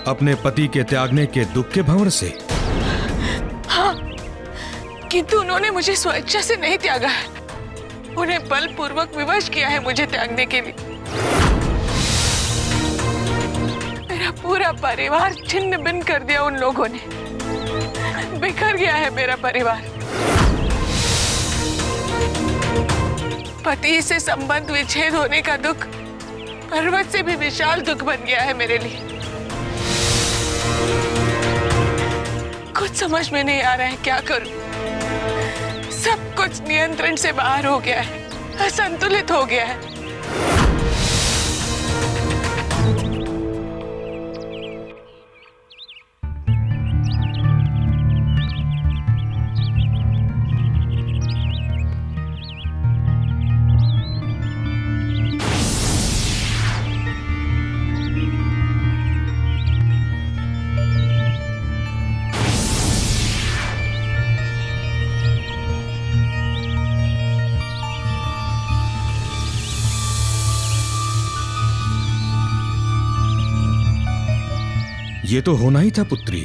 अपने पति के त्यागने के दुख के भंवर से? हाँ, किंतु उन्होंने मुझे स्वेच्छा से नहीं त्यागा है। उन्हें बलपूर्वक विवश किया है मुझे त्यागने के लिए। मेरा पूरा परिवार छिन्न भिन्न कर दिया उन लोगों ने। बिखर गया है मेरा परिवार। पति से संबंध विच्छेद होने का दुख पर्वत से भी विशाल दुख बन गया है मेरे लिए। कुछ समझ में नहीं आ रहा है क्या करूं। सब कुछ नियंत्रण से बाहर हो गया है, असंतुलित हो गया है। ये तो होना ही था पुत्री,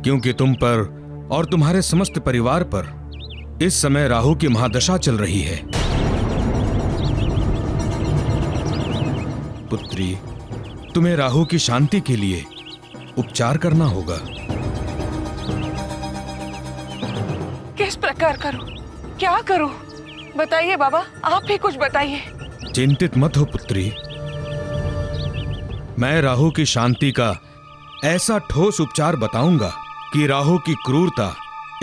क्योंकि तुम पर और तुम्हारे समस्त परिवार पर इस समय राहु की महादशा चल रही है। पुत्री, तुम्हें राहु की शांति के लिए उपचार करना होगा। किस प्रकार करूं? क्या करूं? बताइए बाबा, आप ही कुछ बताइए। चिंतित मत हो पुत्री, मैं राहु की शांति का ऐसा ठोस उपचार बताऊंगा कि राहु की क्रूरता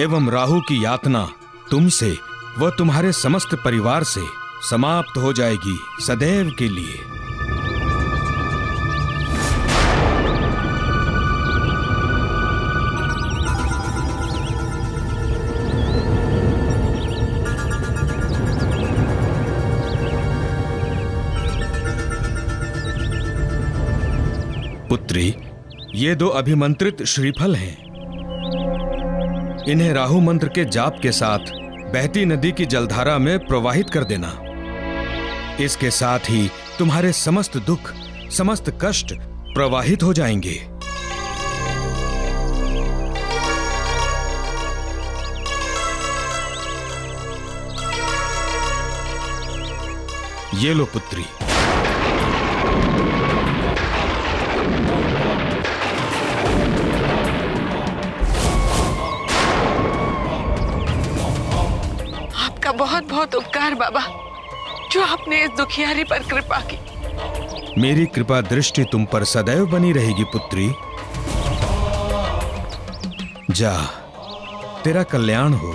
एवं राहु की यातना तुमसे व तुम्हारे समस्त परिवार से समाप्त हो जाएगी सदैव के लिए। पुत्री, ये 2 अभिमंत्रित श्रीफल हैं। इन्हें राहु मंत्र के जाप के साथ बहती नदी की जलधारा में प्रवाहित कर देना। इसके साथ ही तुम्हारे समस्त दुख, समस्त कष्ट प्रवाहित हो जाएंगे। ये लो पुत्री। बहुत बहुत उपकार बाबा, जो आपने इस दुखियारी पर कृपा की। मेरी कृपा दृष्टि तुम पर सदैव बनी रहेगी पुत्री। जा, तेरा कल्याण हो।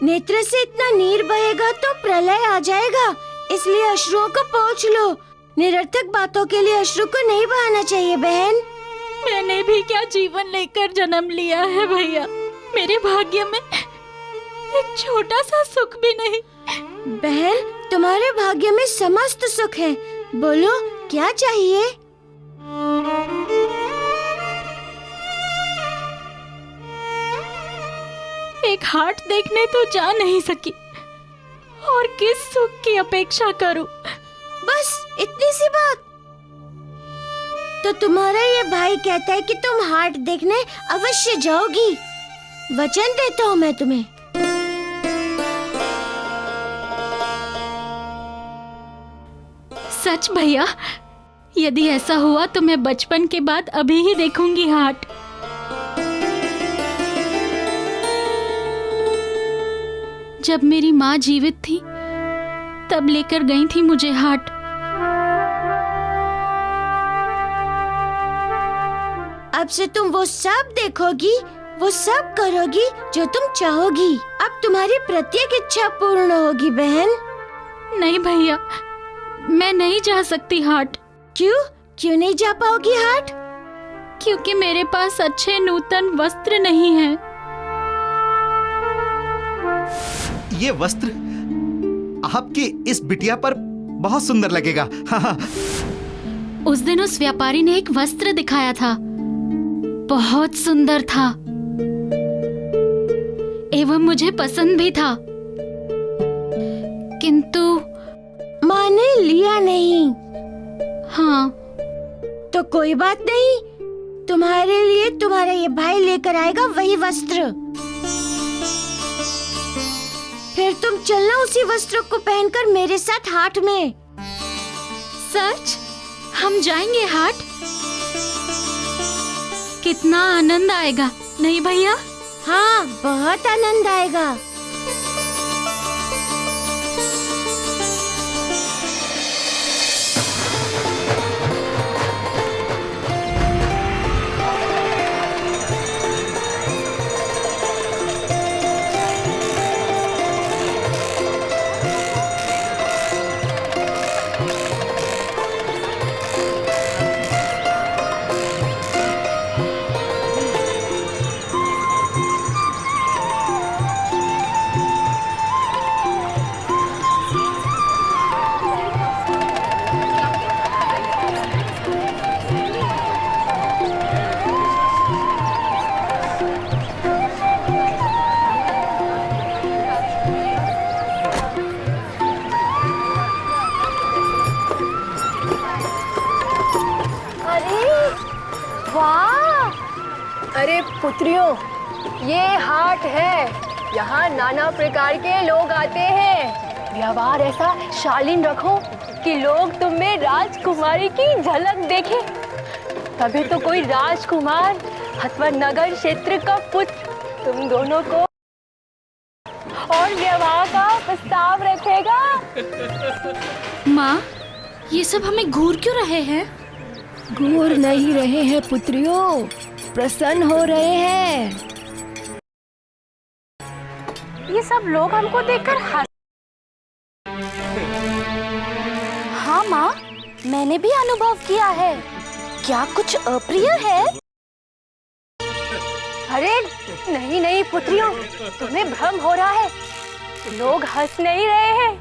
नेत्र से इतना नीर बहेगा तो प्रलय आ जाएगा, इसलिए अश्रुओं को पोंछ लो। निरर्थक बातों के लिए अश्रु को नहीं बहाना चाहिए बहन। मैंने भी क्या जीवन लेकर जन्म लिया है भैया, मेरे भाग्य में एक छोटा सा सुख भी नहीं। बहन, तुम्हारे भाग्य में समस्त सुख है। बोलो क्या चाहिए? एक हाट देखने तो जा नहीं सकी, और किस सुख की अपेक्षा करूं? बस इतनी सी बात। तो तुम्हारा ये भाई कहता है कि तुम हाट देखने अवश्य जाओगी। वचन देता हूँ मैं तुम्हें। सच भैया, यदि ऐसा हुआ तो मैं बचपन के बाद अभी ही देखूंगी हाट। जब मेरी माँ जीवित थी तब लेकर गई थी मुझे हाट। अब से तुम वो सब देखोगी, वो सब करोगी जो तुम चाहोगी। अब तुम्हारी प्रत्येक इच्छा पूर्ण होगी बहन। नहीं भैया, मैं नहीं जा सकती हाट। क्यों? क्यों नहीं जा पाओगी हाट? क्योंकि मेरे पास अच्छे नूतन वस्त्र नहीं हैं। ये वस्त्र आपकी इस बिटिया पर बहुत सुंदर लगेगा। हाँ। उस दिन उस व्यापारी ने एक वस्त्र दिखाया था, बहुत सुंदर था एवं मुझे पसंद भी था, किंतु माँ ने लिया नहीं। हाँ, तो कोई बात नहीं, तुम्हारे लिए तुम्हारा ये भाई लेकर आएगा वही वस्त्र। फिर तुम चलना उसी वस्त्र को पहनकर मेरे साथ हाट में। सच? हम जाएंगे हाट? कितना आनंद आएगा, नहीं भैया? हाँ, बहुत आनंद आएगा। अरे पुत्रियों, ये हाट है। यहाँ नाना प्रकार के लोग आते हैं। व्यवहार ऐसा शालीन रखो कि लोग तुम में राजकुमारी की झलक देखें। तभी तो कोई राजकुमार अथवा नगर क्षेत्र का पुत्र तुम दोनों को और विवाह का प्रस्ताव रखेगा। माँ, ये सब हमें घूर क्यों रहे हैं? घूर नहीं रहे हैं पुत्रियों, प्रसन्न हो रहे हैं। ये सब लोग हमको देखकर हंस। हाँ माँ, मैंने भी अनुभव किया है। क्या कुछ अप्रिय है? अरे नहीं नहीं पुत्रियों, तुम्हें भ्रम हो रहा है। लोग हंस नहीं रहे हैं,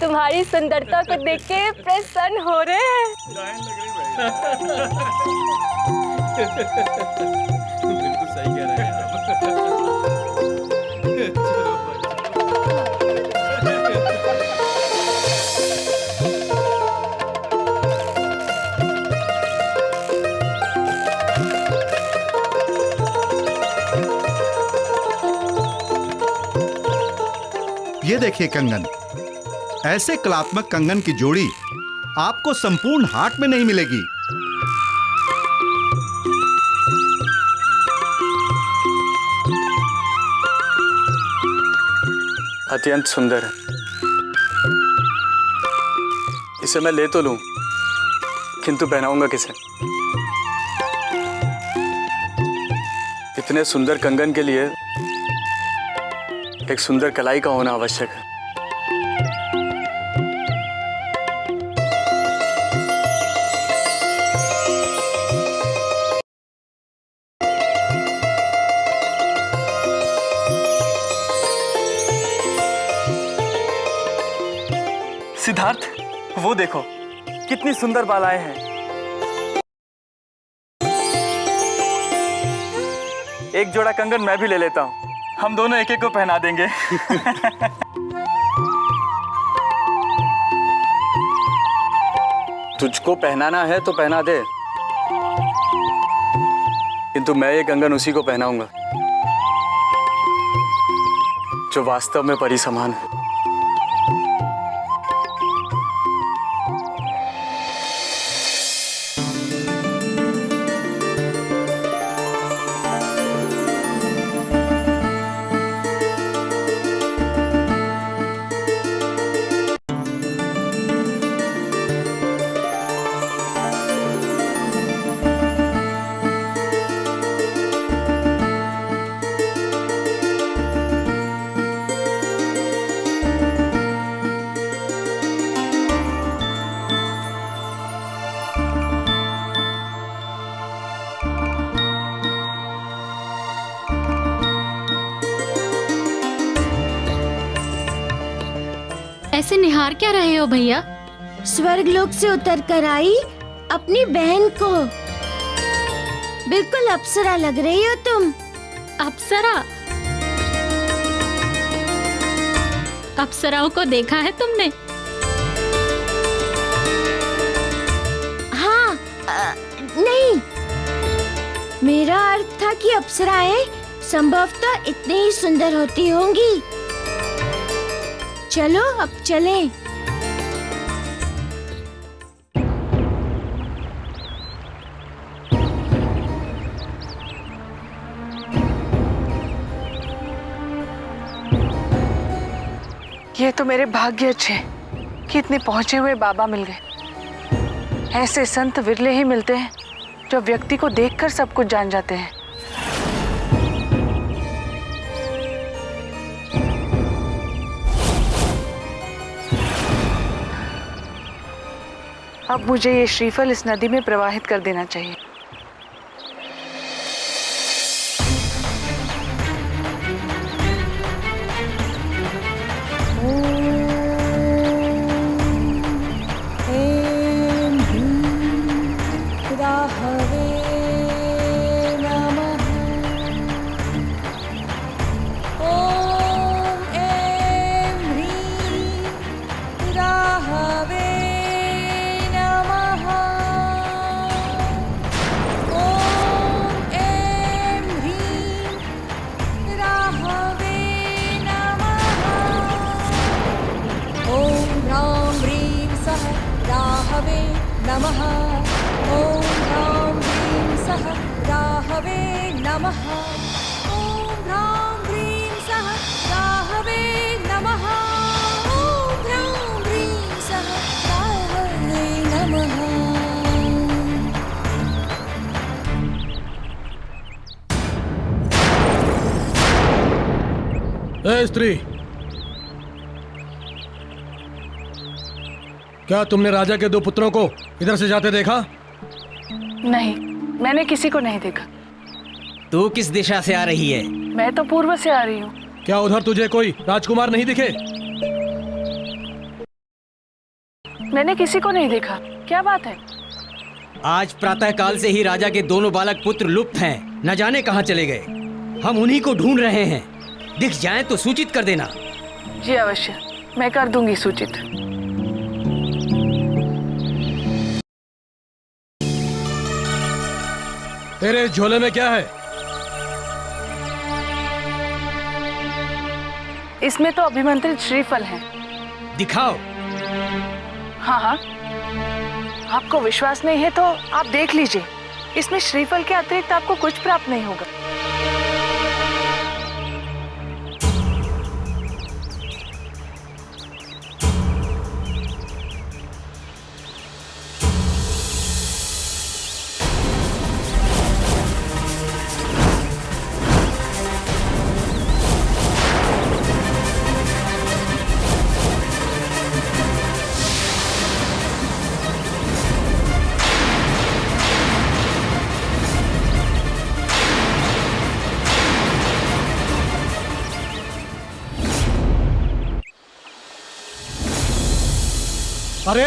तुम्हारी सुंदरता को देख के प्रसन्न हो रहे हैं। बिल्कुल सही कह रहे हैं आप। ये देखिए कंगन, ऐसे कलात्मक कंगन की जोड़ी आपको संपूर्ण हाट में नहीं मिलेगी। अत्यंत सुंदर है। इसे मैं ले तो लूं, किंतु पहनाऊंगा किसे? इतने सुंदर कंगन के लिए एक सुंदर कलाई का होना आवश्यक है। सिद्धार्थ, वो देखो कितनी सुंदर बालाएं हैं। एक जोड़ा कंगन मैं भी ले लेता हूँ, हम दोनों एक एक को पहना देंगे। तुझको पहनाना है तो पहना दे, किंतु मैं ये कंगन उसी को पहनाऊंगा जो वास्तव में परी समान है। ऐसे निहार क्या रहे हो भैया? स्वर्गलोक से उतर कर आई अपनी बहन को। बिल्कुल अप्सरा लग रही हो तुम। अप्सरा? अप्सराओं को देखा है तुमने? हाँ, नहीं, मेरा अर्थ था कि अप्सराएं संभवतः इतनी ही सुंदर होती होंगी। चलो अब चलें। ये तो मेरे भाग्य अच्छे कि इतने पहुंचे हुए बाबा मिल गए। ऐसे संत विरले ही मिलते हैं जो व्यक्ति को देखकर सब कुछ जान जाते हैं। अब मुझे ये श्रीफल इस नदी में प्रवाहित कर देना चाहिए। नमः। ॐ ह्रां ह्रीं सः राहवे नमः। ॐ ह्रां ह्रीं सः राहवे नमः। ॐ ह्रां ह्रीं सः राहवे नमः। ए स्त्री, क्या तुमने राजा के 2 पुत्रों को इधर से जाते देखा? नहीं, मैंने किसी को नहीं देखा। तू किस दिशा से आ रही है? मैं तो पूर्व से आ रही हूँ। क्या उधर तुझे कोई राजकुमार नहीं दिखे? मैंने किसी को नहीं देखा। क्या बात है? आज प्रातःकाल से ही राजा के दोनों बालक पुत्र लुप्त हैं, न जाने कहाँ चले गए। हम उन्हीं को ढूंढ रहे हैं। दिख जाएं तो सूचित कर देना। जी अवश्य, मैं कर दूंगी सूचित। तेरे झोले में क्या है? इसमें तो अभिमंत्रित श्रीफल है। दिखाओ। हाँ हाँ, आपको विश्वास नहीं है तो आप देख लीजिए। इसमें श्रीफल के अतिरिक्त आपको कुछ प्राप्त नहीं होगा। अरे,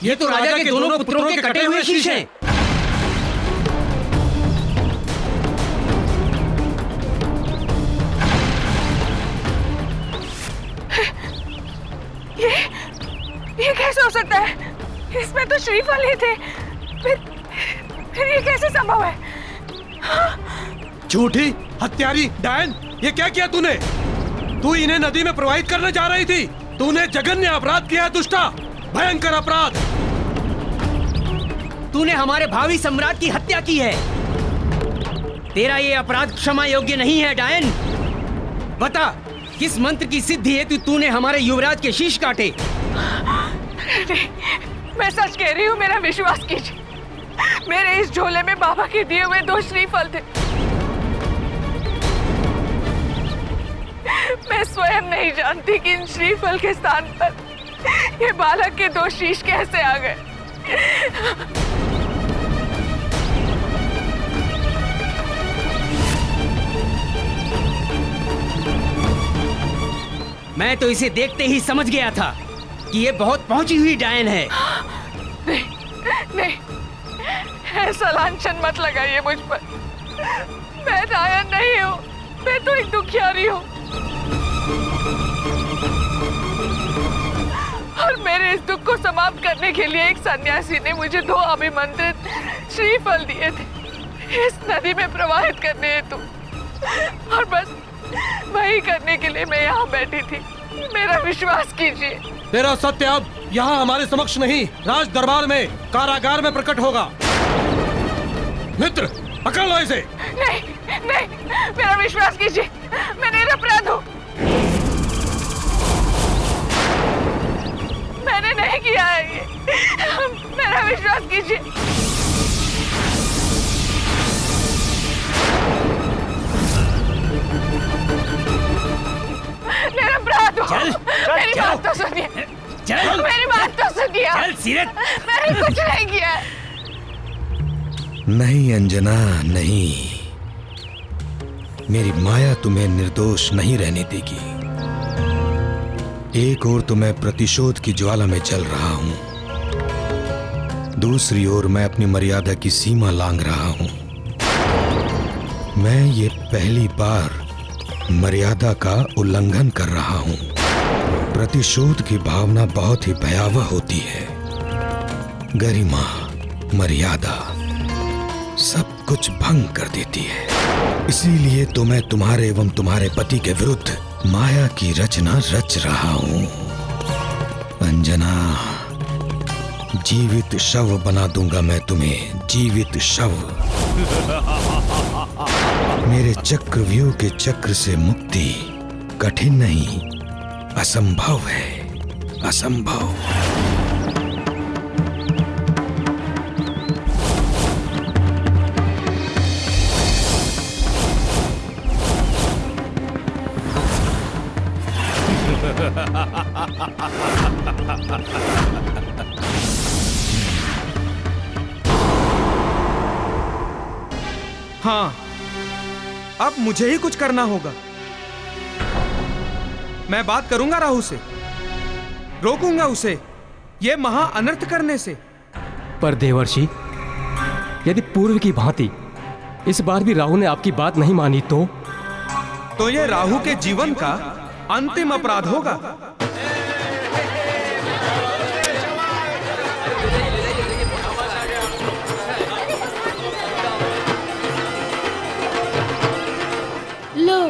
ये तो राजा के दोनों पुत्रों के कटे हुए शीश हैं। ये कैसे हो सकता है? इसमें तो श्रीफल ही थे। फिर ये कैसे संभव है? झूठी, हत्यारी, डायन, ये क्या किया तूने? तू इन्हें नदी में प्रवाहित करने जा रही थी। तूने जघन्य अपराध किया, दुष्टा, भयंकर अपराध। तूने हमारे भावी सम्राट की हत्या की है। तेरा ये अपराध क्षमा योग्य नहीं है डायन। बता, किस मंत्र की सिद्धि हेतु तूने हमारे युवराज के शीश काटे? नहीं, मैं सच कह रही हूँ, मेरा विश्वास कीजिए। मेरे इस झोले में बाबा के दिए हुए 2 श्रीफल थे। मैं स्वयं नहीं जानती कि इन श्रीफल के स्थान पर ये बालक के 2 शीश कैसे आ गए। मैं तो इसे देखते ही समझ गया था कि ये बहुत पहुंची हुई डायन है। नहीं, ऐसा लांछन मत लगाइए मुझ पर। मैं डायन नहीं हूँ, मैं तो एक दुखियारी हूँ। और मेरे इस दुख को समाप्त करने के लिए एक सन्यासी ने मुझे 2 अभिमंत्रित श्रीफल दिए थे इस नदी में प्रवाहित करने हेतु, और बस वही करने के लिए मैं यहाँ बैठी थी। मेरा विश्वास कीजिए। तेरा सत्य अब यहाँ हमारे समक्ष नहीं, राज दरबार में कारागार में प्रकट होगा। मित्र, पकड़ लो इसे। नहीं, नहीं, मेरा विश्वास कीजिए, मैं निरपराध हूँ। मैंने नहीं किया है ये, मेरा विश्वास कीजिए। निरपराध हूँ। मेरी बात तो सुनिए। मेरी बात तो सुनिए। मैंने कुछ नहीं किया। नहीं अंजना, नहीं। मेरी माया तुम्हें निर्दोष नहीं रहने देगी। एक ओर तो मैं प्रतिशोध की ज्वाला में जल रहा हूं, दूसरी ओर मैं अपनी मर्यादा की सीमा लांघ रहा हूं। मैं ये पहली बार मर्यादा का उल्लंघन कर रहा हूं। प्रतिशोध की भावना बहुत ही भयावह होती है। गरिमा, मर्यादा सब कुछ भंग कर देती है। इसीलिए तो मैं तुम्हारे एवं तुम्हारे पति के विरुद्ध माया की रचना रच रहा हूं। अंजना, जीवित शव बना दूंगा मैं तुम्हें, जीवित शव। मेरे चक्रव्यूह के चक्र से मुक्ति कठिन नहीं, असंभव है, असंभव। हाँ, अब मुझे ही कुछ करना होगा। मैं बात करूंगा राहु से, रोकूंगा उसे ये महा अनर्थ करने से। पर देवर्षि, यदि पूर्व की भांति इस बार भी राहु ने आपकी बात नहीं मानी तो ये राहु के जीवन का अंतिम अपराध होगा। लो,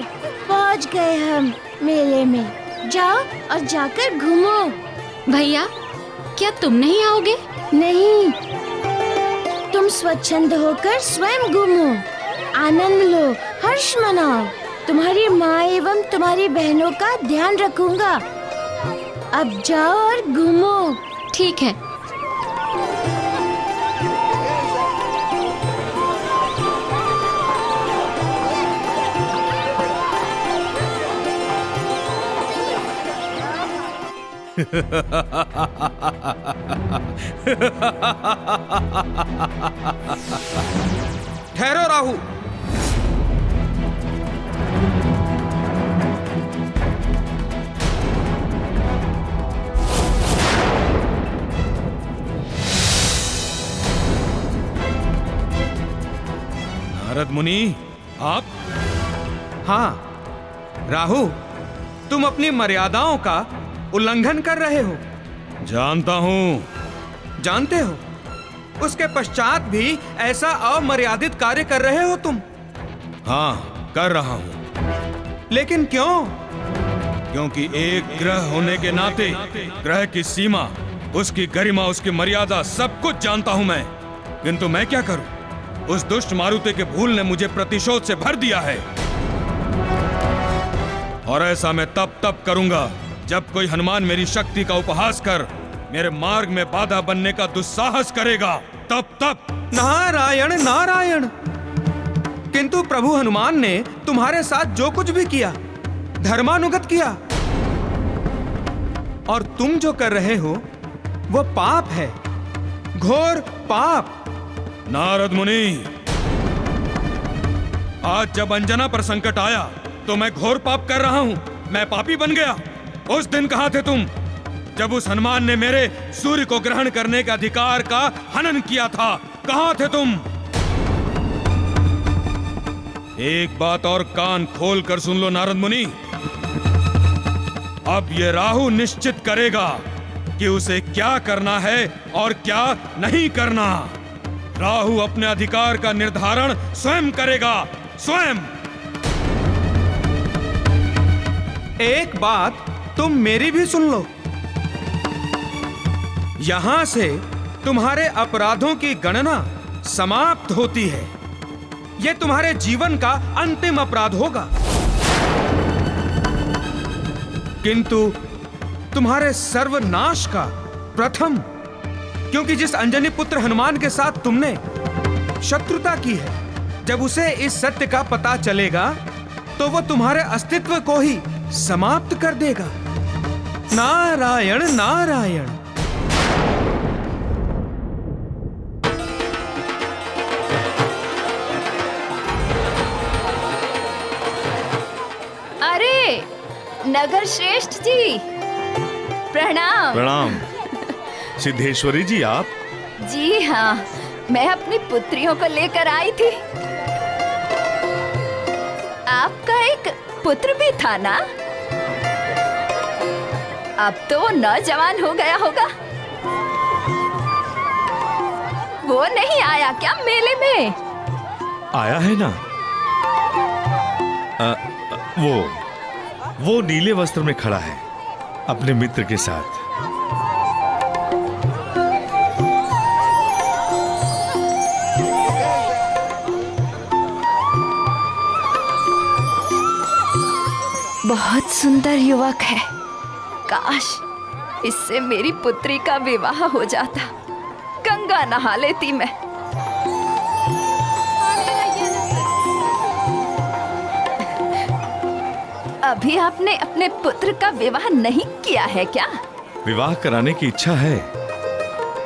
पहुंच गए हम मेले में। जाओ और जाकर घूमो। भैया, क्या तुम नहीं आओगे? नहीं, तुम स्वच्छंद होकर स्वयं घूमो, आनंद लो, हर्ष मनाओ। तुम्हारी माँ एवं तुम्हारी बहनों का ध्यान रखूंगा। अब जाओ और घूमो। ठीक है। ठहरो राहु। नारद मुनि, आप? हाँ राहु, तुम अपनी मर्यादाओं का उल्लंघन कर रहे हो। जानता हूं। जानते हो, उसके पश्चात भी ऐसा अमर्यादित कार्य कर रहे हो तुम। हाँ, कर रहा हूं। लेकिन क्यों? क्योंकि एक ग्रह होने के नाते ग्रह की सीमा, उसकी गरिमा, उसकी मर्यादा सब कुछ जानता हूं मैं। किंतु मैं क्या करूं? उस दुष्ट मारुति के भूल ने मुझे प्रतिशोध से भर दिया है, और ऐसा मैं तब करूंगा जब कोई हनुमान मेरी शक्ति का उपहास कर मेरे मार्ग में बाधा बनने का दुस्साहस करेगा। तब नारायण नारायण। किंतु प्रभु हनुमान ने तुम्हारे साथ जो कुछ भी किया, धर्मानुगत किया, और तुम जो कर रहे हो वो पाप है, घोर पाप। नारद मुनि, आज जब अंजना पर संकट आया तो मैं घोर पाप कर रहा हूं। मैं पापी बन गया। उस दिन कहां थे तुम जब उस हनुमान ने मेरे सूर्य को ग्रहण करने के अधिकार का हनन किया था? कहां थे तुम? एक बात और कान खोल कर सुन लो नारद मुनि। अब ये राहु निश्चित करेगा कि उसे क्या करना है और क्या नहीं करना। राहु अपने अधिकार का निर्धारण स्वयं करेगा, स्वयं। एक बात तुम मेरी भी सुन लो। यहां से तुम्हारे अपराधों की गणना समाप्त होती है। यह तुम्हारे जीवन का अंतिम अपराध होगा। किंतु तुम्हारे सर्वनाश का प्रथम, क्योंकि जिस अंजनी पुत्र हनुमान के साथ तुमने शत्रुता की है, जब उसे इस सत्य का पता चलेगा तो वो तुम्हारे अस्तित्व को ही समाप्त कर देगा। नारायण नारायण। अरे नगर श्रेष्ठ जी, प्रणाम। प्रणाम। सिद्धेश्वरी जी आप? जी हाँ, मैं अपनी पुत्रियों को लेकर आई थी। आपका एक पुत्र भी था ना? अब तो वो नौजवान हो गया होगा। वो नहीं आया क्या मेले में? आया है ना। वो नीले वस्त्र में खड़ा है अपने मित्र के साथ। बहुत सुंदर युवक है। काश इससे मेरी पुत्री का विवाह हो जाता। गंगा नहा लेती मैं। अभी आपने अपने पुत्र का विवाह नहीं किया है क्या? विवाह कराने की इच्छा है,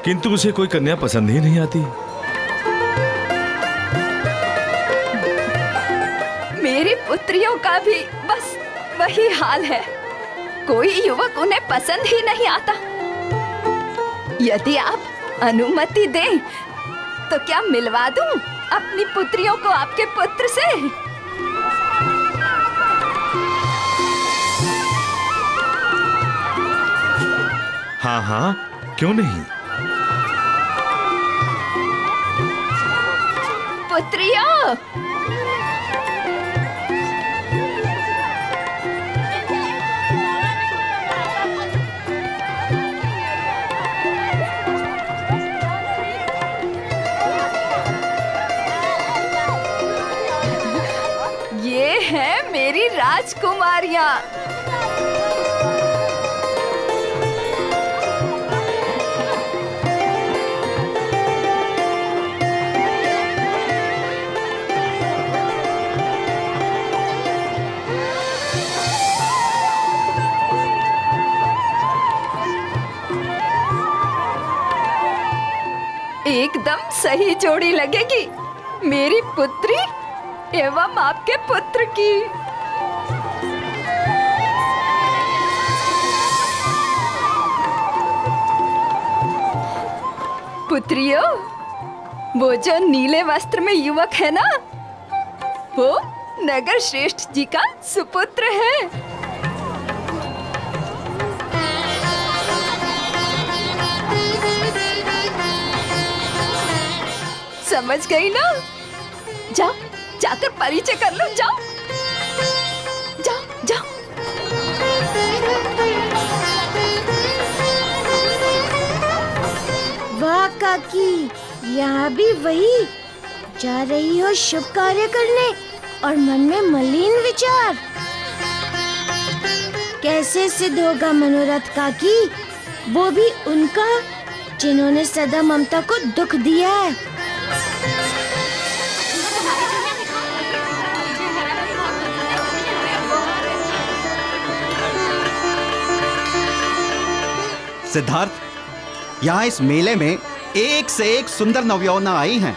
किंतु उसे कोई कन्या पसंद ही नहीं आती। मेरी पुत्रियों का भी बस वही हाल है। कोई युवक उन्हें पसंद ही नहीं आता। यदि आप अनुमति दें तो क्या मिलवा दूं अपनी पुत्रियों को आपके पुत्र से? हाँ हाँ, क्यों नहीं। पुत्रियों, ये है मेरी राजकुमारियां। एकदम सही जोड़ी लगेगी मेरी पुत्री एवं आपके पुत्र की। पुत्रियों, वो जो नीले वस्त्र में युवक है ना, वो नगर श्रेष्ठ जी का सुपुत्र है। समझ गई ना? जाओ, जाकर परिचय कर लो। जाओ जाओ जाओ। वाह काकी, यहाँ भी वही जा रही हो शुभ कार्य करने और मन में मलिन विचार। कैसे सिद्ध होगा मनोरथ काकी? वो भी उनका जिन्होंने सदा ममता को दुख दिया है। सिद्धार्थ, यहाँ इस मेले में एक से एक सुंदर नवयौवना आई हैं,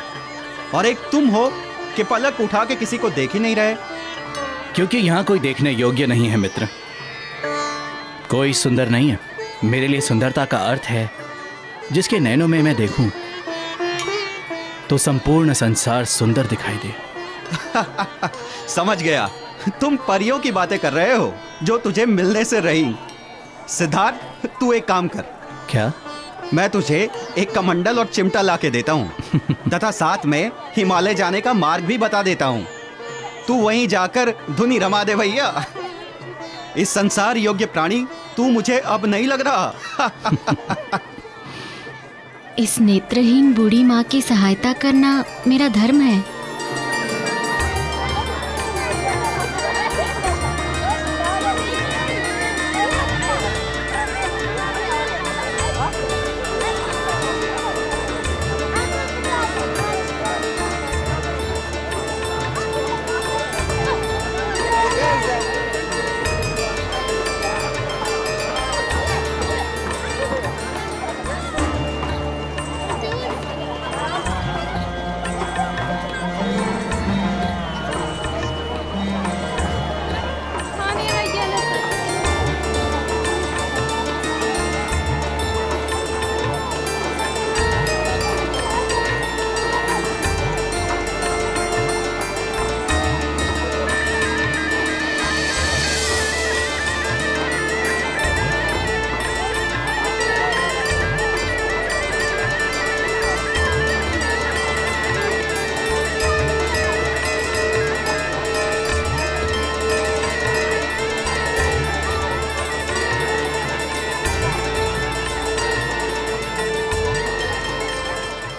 और एक तुम हो कि पलक उठा के किसी को देख ही नहीं रहे। क्योंकि यहाँ कोई देखने योग्य नहीं है मित्र। कोई सुंदर नहीं है। मेरे लिए सुंदरता का अर्थ है जिसके नैनों में मैं देखूं तो संपूर्ण संसार सुंदर दिखाई दे। समझ गया, तुम परियों की बातें कर रहे हो जो तुझे मिलने से रही। सिद्धार्थ, तू एक काम कर। क्या? मैं तुझे एक कमंडल और चिमटा लाके देता हूँ तथा साथ में हिमालय जाने का मार्ग भी बता देता हूँ। तू वहीं जाकर धुनी रमा दे भैया। इस संसार योग्य प्राणी तू मुझे अब नहीं लग रहा। इस नेत्रहीन बूढ़ी माँ की सहायता करना मेरा धर्म है।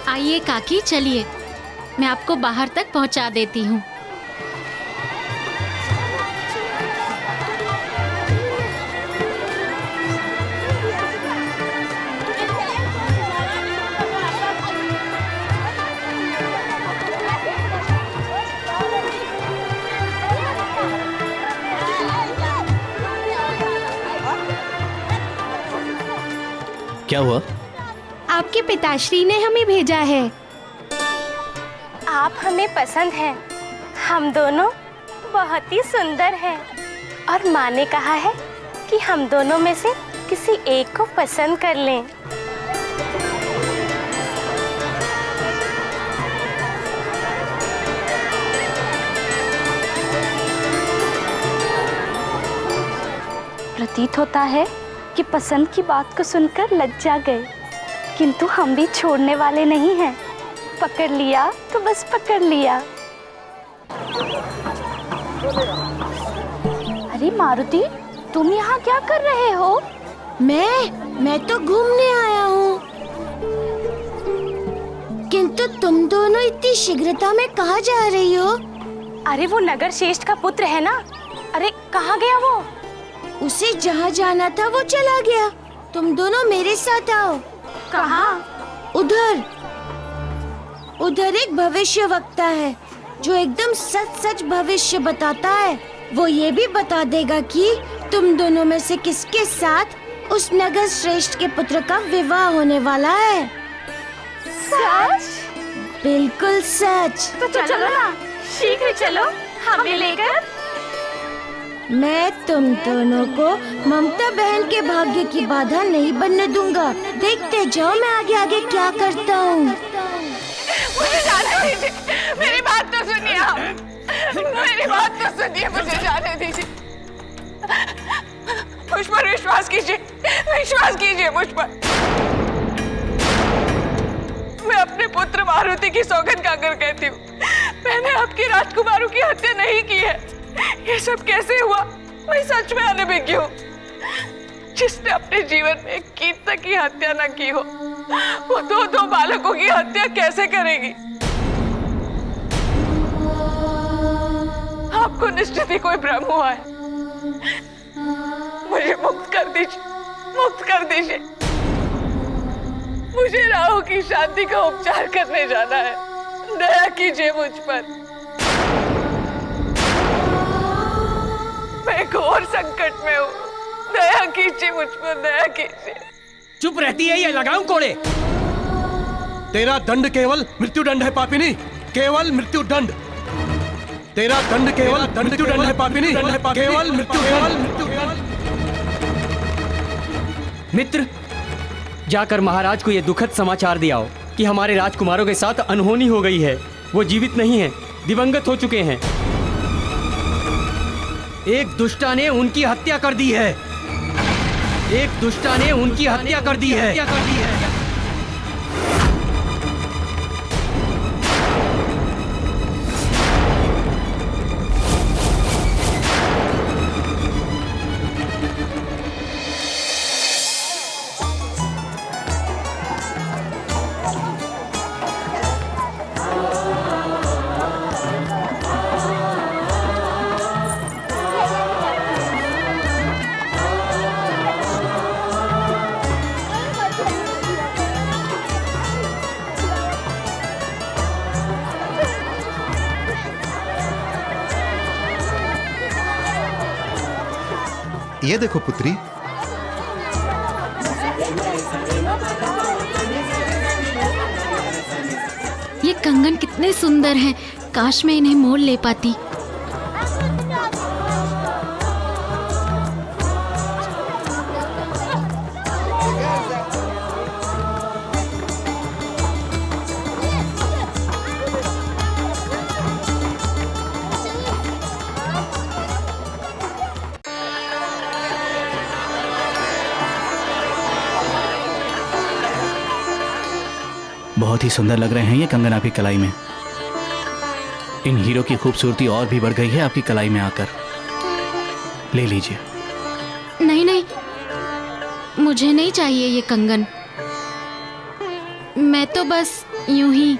आइए काकी, चलिए मैं आपको बाहर तक पहुंचा देती हूँ। क्या हुआ? आपके पिताश्री ने हमें भेजा है। आप हमें पसंद हैं। हम दोनों बहुत ही सुंदर हैं और माँ ने कहा है कि हम दोनों में से किसी एक को पसंद कर लें। प्रतीत होता है कि पसंद की बात को सुनकर लज्जा गए, किंतु हम भी छोड़ने वाले नहीं हैं। पकड़ लिया तो बस पकड़ लिया। अरे मारुति, तुम यहाँ क्या कर रहे हो? मैं तो घूमने आया हूँ। किंतु तुम दोनों इतनी शीघ्रता में कहाँ जा रही हो? अरे वो नगर श्रेष्ठ का पुत्र है ना। अरे कहाँ गया वो? उसे जहाँ जाना था वो चला गया। तुम दोनों मेरे साथ आओ। कहाँ? उधर एक भविष्य वक्ता है जो एकदम सच सच भविष्य बताता है। वो ये भी बता देगा कि तुम दोनों में से किसके साथ उस नगर श्रेष्ठ के पुत्र का विवाह होने वाला है। सच? बिल्कुल सच। तो चलो ना, शीघ्र चलो, हमें लेकर। मैं तुम दोनों को ममता बहन के भाग्य की बाधा नहीं बनने दूंगा। देखते जाओ मैं आगे आगे क्या करता हूँ। मुझे जाने दीजिए, मेरी बात तो सुनिए आप। मेरी बात तो सुनिए, मुझे जाने दीजिए। मुझ पर विश्वास कीजिए, विश्वास कीजिए मुझ पर। मैं अपने पुत्र मारुति की सौगंध खाकर कहती हूँ, मैंने आपकी राजकुमारों की हत्या नहीं की है। ये सब कैसे हुआ, मैं सच में अनभिज्ञ हूँ। जिसने अपने जीवन में एक कीर्तक की हत्या न की हो, वो दो बालकों की हत्या कैसे करेगी? आपको निश्चित ही कोई भ्रम हुआ है। मुझे मुक्त कर दीजिए, मुक्त कर दीजिए। मुझे राहु की शांति का उपचार करने जाना है। दया कीजिए मुझ पर। मैं घोर संकट में हूँ। दया कीजिए मुझ पर, दया कीजिए। चुप रहती है या लगाऊं कोड़े? तेरा दंड केवल मृत्यु दंड है पापिनी, केवल मृत्यु दंड। तेरा दंड केवल मृत्यु दंड है पापिनी, केवल मृत्यु दंड। मित्र, जाकर महाराज को यह दुखद समाचार दियाओ कि हमारे राजकुमारों के साथ अनहोनी हो गई है। वो जीवित नहीं हैं, दिवंगत हो चुके हैं। एक दुष्टा ने उनकी हत्या कर दी है। एक दुष्टा ने उनकी हत्या कर दी है। ये देखो पुत्री, ये कंगन कितने सुंदर हैं। काश मैं इन्हें मोल ले पाती। बहुत ही सुंदर लग रहे हैं ये कंगन आपकी कलाई में। इन हीरो की खूबसूरती और भी बढ़ गई है आपकी कलाई में आकर। ले लीजिए। नहीं नहीं, मुझे नहीं चाहिए ये कंगन। मैं तो बस यूं ही।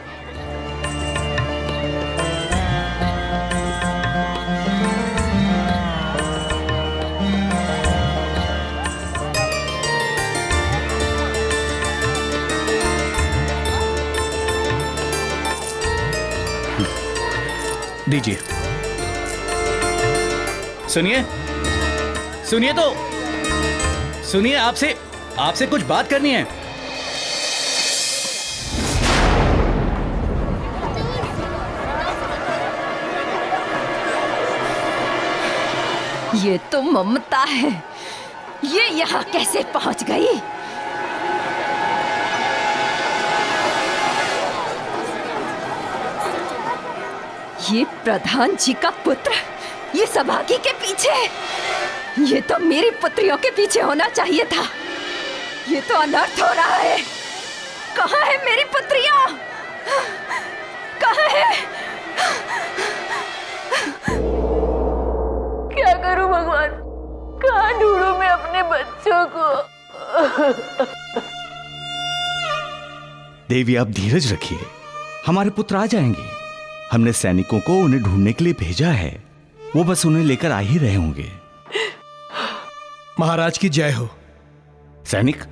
दीजिए। सुनिए, सुनिए तो सुनिए, आपसे कुछ बात करनी है। ये तो ममता है। ये यहाँ कैसे पहुँच गई? ये प्रधान जी का पुत्र, ये सभागी के पीछे। ये तो मेरी पुत्रियों के पीछे होना चाहिए था। ये तो अनर्थ हो रहा है। कहाँ है मेरी पुत्रियां? कहाँ है? क्या करूं भगवान? कहाँ ढूंढूं मैं अपने बच्चों को? देवी, आप धीरज रखिए, हमारे पुत्र आ जाएंगे। हमने सैनिकों को उन्हें ढूंढने के लिए भेजा है। वो बस उन्हें लेकर आ ही रहे होंगे। महाराज की जय हो। सैनिक,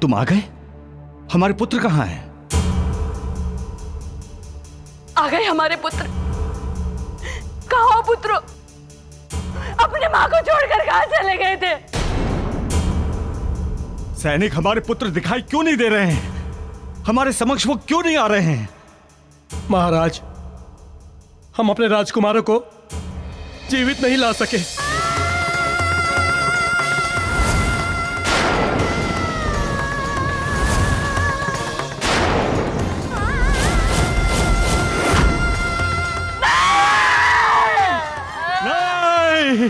तुम आ गए? हमारे पुत्र कहाँ हैं? आ गए हमारे पुत्र। कहाँ हो पुत्रो? अपने माँ को छोड़कर कहाँ चले गए थे? सैनिक, हमारे पुत्र दिखाई क्यों नहीं दे रहे हैं? हमारे समक्ष वो क्यों नहीं आ रहे हैं? महाराज, हम अपने राजकुमारों को जीवित नहीं ला सके। नहीं!